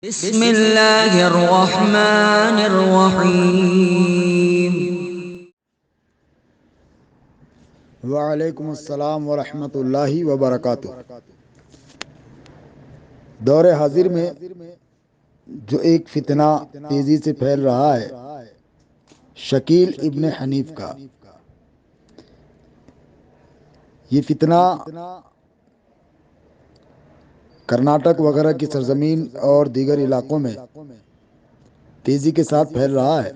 بسم اللہ الرحمن الرحیم۔ وعلیکم السلام ورحمۃ اللہ وبرکاتہ۔ دور حاضر میں جو ایک فتنہ تیزی سے پھیل رہا ہے، شکیل ابن حنیف کا، یہ فتنہ کرناٹک وغیرہ کی سرزمین اور دیگر علاقوں میں تیزی کے ساتھ پھیل رہا ہے۔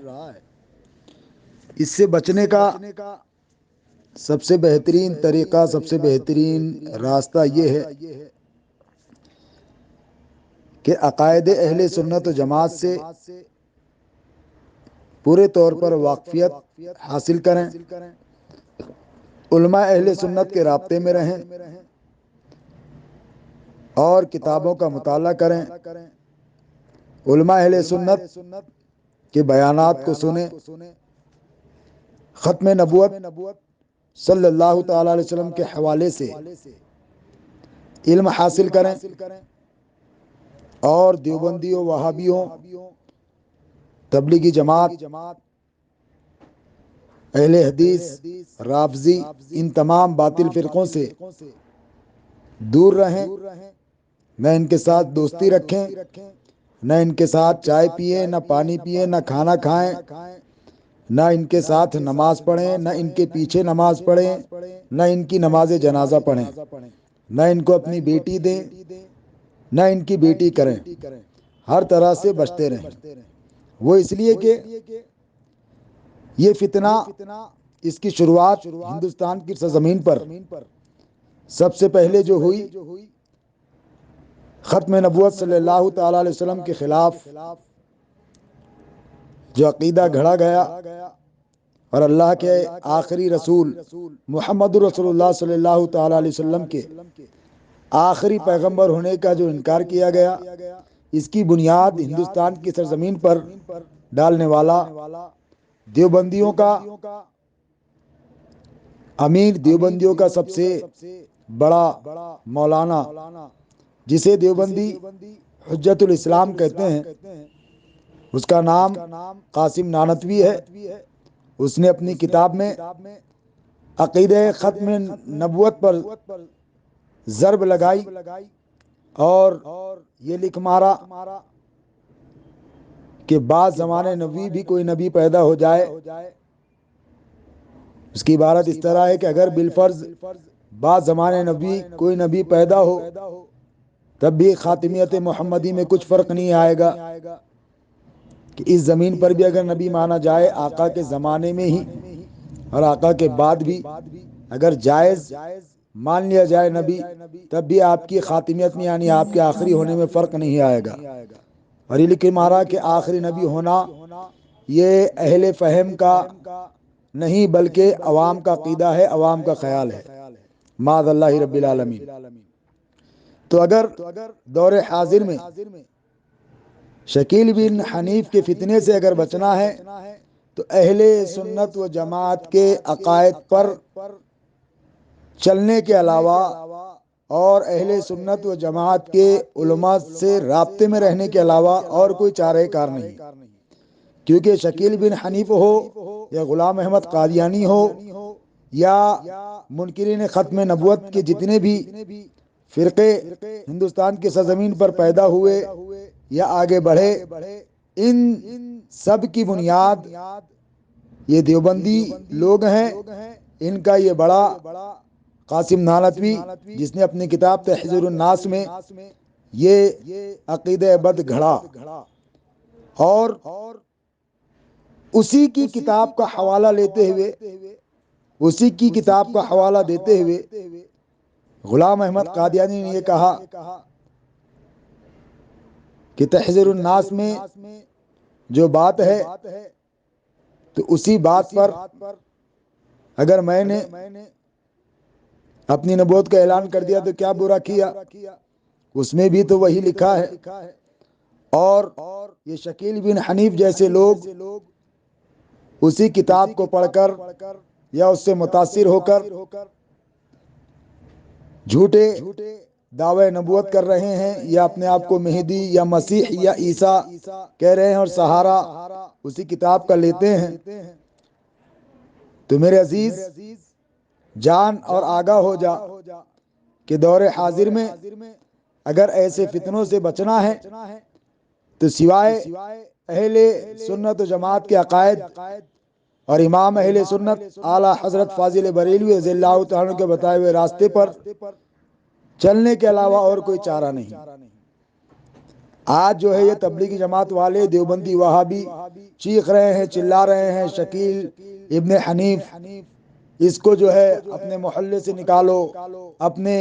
اس سے بچنے کا سب سے بہترین طریقہ، سب سے بہترین راستہ یہ ہے کہ عقائد اہل سنت و جماعت سے پورے طور پر واقفیت حاصل کریں، علماء اہل سنت کے رابطے میں رہیں اور کتابوں کا مطالعہ کریں، علماء اہل سنت کے بیانات کو سنیں، ختم نبوت صلی اللہ تعالیٰ علیہ وسلم کے حوالے سے علم حاصل کریں، اور دیوبندیوں، وہابیوں، تبلیغی جماعت، اہل حدیث، رافضی، ان تمام باطل فرقوں سے دور رہیں، نہ ان کے ساتھ دوستی رکھیں، نہ ان کے ساتھ چائے پئیں، نہ پانی پئیں، نہ کھانا کھائیں، نہ ان کے ساتھ نماز پڑھیں، نہ ان کے پیچھے نماز پڑھیں، نہ ان کی نماز جنازہ پڑھیں، نہ ان کو اپنی بیٹی دیں، نہ ان کی بیٹی کریں، ہر طرح سے بچتے رہیں۔ وہ اس لیے کہ یہ فتنہ، اس کی شروعات ہندوستان کی سرزمین پر سب سے پہلے جو ہوئی، ختم نبوت صلی اللہ تعالیٰ علیہ وسلم کے خلاف جو عقیدہ گھڑا گیا، اور اللہ کے آخری رسول محمد رسول اللہ صلی اللہ تعالیٰ علیہ وسلم کے آخری پیغمبر ہونے کا جو انکار کیا گیا، اس کی بنیاد ہندوستان کی سرزمین پر ڈالنے والا دیوبندیوں کا امیر، دیوبندیوں کا سب سے بڑا مولانا، جسے دیوبندی حجت الاسلام کہتے ہیں، اس کا نام قاسم نانوتوی ہے۔ اس نے اپنی کتاب میں عقیدہ ختم نبوت پر ضرب لگائی اور یہ لکھ مارا کہ بعد زمانے نبی بھی کوئی نبی پیدا ہو جائے، اس کی عبارت اس طرح ہے کہ اگر بالفرض بعد زمانے نبی کوئی نبی پیدا ہو تب بھی خاتمیت محمدی میں کچھ فرق نہیں آئے گا، کہ اس زمین پر بھی اگر نبی مانا جائے آقا کے زمانے میں ہی اور آقا کے بعد بھی اگر جائز مان لیا جائے نبی، تب بھی آپ کی خاتمیت میں یعنی آپ کے آخری ہونے میں فرق نہیں آئے گا۔ اور یہ لکھ مارا کہ آخری نبی ہونا یہ اہل فہم کا نہیں بلکہ عوام کا عقیدہ ہے، عوام کا خیال ہے، معاذ اللہ رب العالمین۔ تو اگر دور حاضر میں شکیل بن حنیف کے فتنے سے اگر بچنا ہے تو اہل سنت و جماعت کے عقائد پر چلنے کے علاوہ اور اہل سنت و جماعت کے علماء سے رابطے میں رہنے کے علاوہ اور کوئی چارہ کار نہیں، کیونکہ شکیل بن حنیف ہو یا غلام احمد قادیانی ہو یا منکرین ختم نبوت کے جتنے بھی فرقے ہندوستان کی سرزمین پر پیدا ہوئے یا آگے بڑھے، ان سب کی بنیاد یہ دیوبندی لوگ ہیں۔ ان کا یہ بڑا قاسم نانوتوی، جس نے اپنی کتاب تحذیر الناس میں یہ عقیدہ بد گھڑا، اور اسی کی کتاب کا حوالہ لیتے ہوئے، اسی کی کتاب کا حوالہ دیتے ہوئے غلام احمد قادیانی نے یہ کہا کہ تحذیر الناس میں جو بات ہے تو اسی بات پر اگر میں نے اپنی نبوت کا اعلان کر دیا تو کیا برا کیا، اس میں بھی تو وہی لکھا ہے۔ اور یہ شکیل بن حنیف جیسے لوگ اسی کتاب کو پڑھ کر یا اس سے متاثر ہو کر جھوٹے دعوی نبوت کر رہے ہیں یا اپنے آپ کو مہدی یا مسیح یا عیسیٰ کہہ رہے ہیں اور سہارا اسی کتاب کا لیتے ہیں، تو میرے عزیز جان اور آگاہ ہو جا کہ دور حاضر میں اگر ایسے فتنوں سے بچنا ہے تو سوائے اہل سنت و جماعت کے عقائد اور امام اہل سنت اعلیٰ حضرت فاضل بریلوی رضی اللہ تعالیٰ کے بتائے ہوئے راستے پر چلنے کے علاوہ اور کوئی چارہ نہیں۔ آج جو ہے یہ تبلیغی جماعت والے دیوبندی وہابی چیخ رہے ہیں، چلا رہے ہیں، شکیل ابن حنیف اس کو جو ہے اپنے محلے سے نکالو، اپنے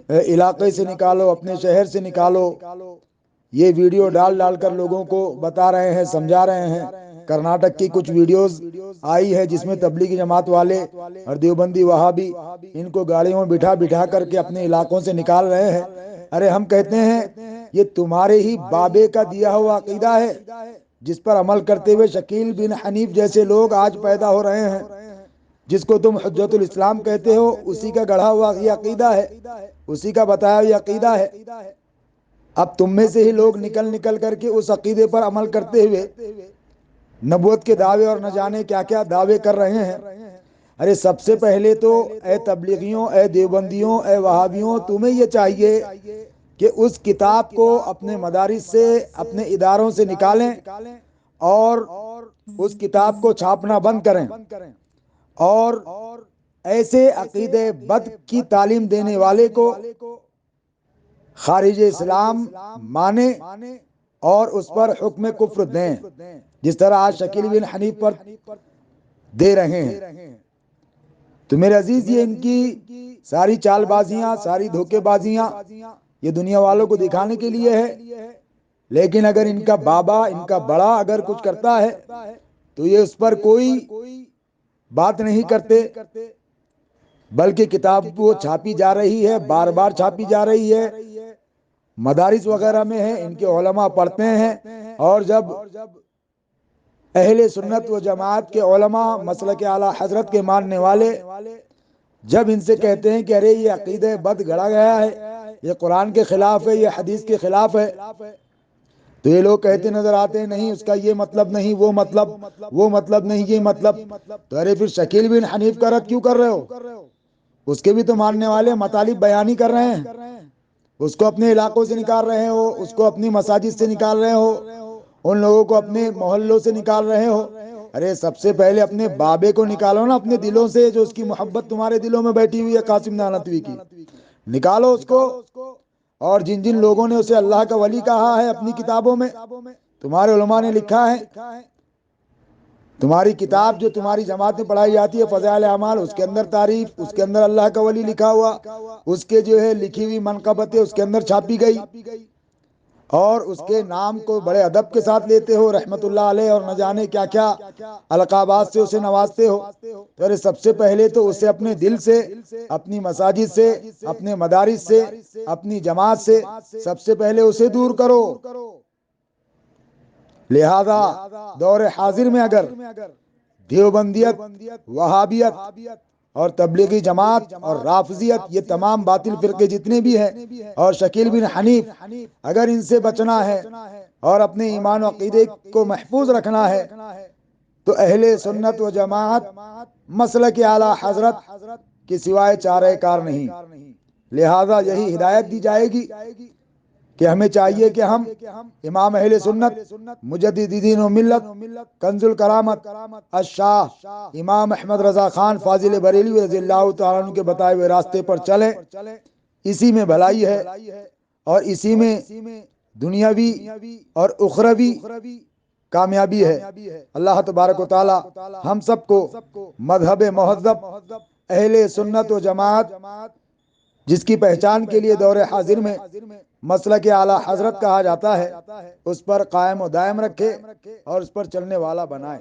علاقے سے نکالو، اپنے شہر سے نکالو۔ یہ ویڈیو ڈال ڈال کر لوگوں کو بتا رہے ہیں، سمجھا رہے ہیں۔ کرناٹک کی کچھ ویڈیوز آئی ہے جس میں تبلیغی جماعت والے اور دیوبندی وہابی ان کو گاڑیوں میں بٹھا بٹھا کر کے اپنے علاقوں سے نکال رہے ہیں۔ ارے ہم کہتے ہیں یہ تمہارے ہی بابے کا دیا ہوا عقیدہ ہے جس پر عمل کرتے ہوئے شکیل بن حنیف جیسے لوگ آج پیدا ہو رہے ہیں، جس کو تم حجت الاسلام کہتے ہو، اسی کا گڑھا ہوا یہ عقیدہ ہے، اسی کا بتایا ہوا یہ عقیدہ ہے۔ اب تم میں سے ہی لوگ نکل نکل کر کے اس عقیدے پر عمل کرتے ہوئے نبوت کے دعوے اور نہ جانے کیا کیا دعوے کر رہے ہیں۔ ارے سب سے پہلے تو اے تبلیغیوں، اے دیوبندیوں، اے وہابیوں، تمہیں یہ چاہیے کہ اس کتاب کو اپنے مدارس سے، اپنے اداروں سے نکالیں اور اس کتاب کو چھاپنا بند کریں اور ایسے عقیدے بد کی تعلیم دینے والے کو خارج اسلام مانے اور اس پر حکم کفر دیں، جس طرح آج شکیل بن حنیف پر دے رہے ہیں۔ تو میرے عزیز یہ ان کی ساری چال بازیاں، ساری دھوکے بازیاں یہ دنیا والوں کو دکھانے کے لیے ہے، لیکن اگر ان کا بابا، ان کا بڑا اگر کچھ کرتا ہے تو یہ اس پر کوئی بات نہیں کرتے، بلکہ کتاب وہ چھاپی جا رہی ہے، بار بار چھاپی جا رہی ہے، مدارس وغیرہ میں ہے، ان کے علماء پڑھتے ہیں، اور جب اہل سنت و جماعت کے علماء مسلک اعلیٰ حضرت کے ماننے والے جب ان سے کہتے ہیں کہ ارے یہ عقیدہ بد گھڑا گیا ہے، یہ قرآن کے خلاف ہے، یہ حدیث کے خلاف ہے، تو یہ لوگ کہتے نظر آتے ہیں نہیں اس کا یہ مطلب نہیں، وہ مطلب نہیں، یہ مطلب۔ تو ارے پھر شکیل بن حنیف کا رد کیوں کر رہے ہو؟ اس کے بھی تو ماننے والے مطالب بیان ہی کر رہے ہیں، اس کو اپنے علاقوں سے نکال رہے ہو، اس کو اپنی مساجد سے نکال رہے ہو، ان لوگوں کو اپنے محلوں سے نکال رہے ہو۔ ارے سب سے پہلے اپنے بابے کو نکالو نا اپنے دلوں سے، جو اس کی محبت تمہارے دلوں میں بیٹھی ہوئی ہے، قاسم نانوتوی کی، نکالو اس کو۔ اور جن جن لوگوں نے اسے اللہ کا ولی کہا ہے اپنی کتابوں میں، تمہارے علماء نے لکھا ہے، تمہاری کتاب جو تمہاری جماعت میں پڑھائی جاتی ہے فضائل اعمال، اس کے اندر تعریف، اس کے اندر اللہ کا ولی لکھا ہوا، اس کے جو ہے لکھی ہوئی منقبتیں اس کے اندر چھاپی گئی، اور اس کے نام کو بڑے ادب کے ساتھ لیتے ہو، رحمت اللہ علیہ اور نہ جانے کیا کیا القابات سے اسے نوازتے ہو۔ تو ارے سب سے پہلے تو اسے اپنے دل سے، اپنی مساجد سے، اپنے مدارس سے، اپنی جماعت سے سب سے پہلے اسے دور کرو۔ لہذا دور حاضر میں اگر دیوبندیت، وہابیت اور تبلیغی جماعت اور رافضیت، یہ تمام باطل فرقے جتنے بھی ہیں، اور شکیل بن حنیف، اگر ان سے بچنا ہے اور اپنے ایمان و عقیدے کو محفوظ رکھنا ہے تو اہل سنت و جماعت مسلک اعلیٰ حضرت کے سوائے چارہ کار نہیں۔ لہذا یہی ہدایت دی جائے گی کہ ہمیں چاہیے کہ ہم امام اہل سنت مجدد دین و ملت کنز الکرامت الشاہ امام احمد رضا خان فاضل بریلوی رضی اللہ تعالیٰ عنہ کے بتائے ہوئے راستے پر چلیں، اسی میں بھلائی ہے اور اسی میں دنیاوی اور اخروی کامیابی ہے۔ اللہ تبارک و تعالی ہم سب کو مذہب مہذب اہل سنت و جماعت، جس کی پہچان کے لیے دور حاضر میں مسلک اعلیٰ حضرت کہا جاتا ہے، اس پر قائم و دائم رکھے اور اس پر چلنے والا بنائے۔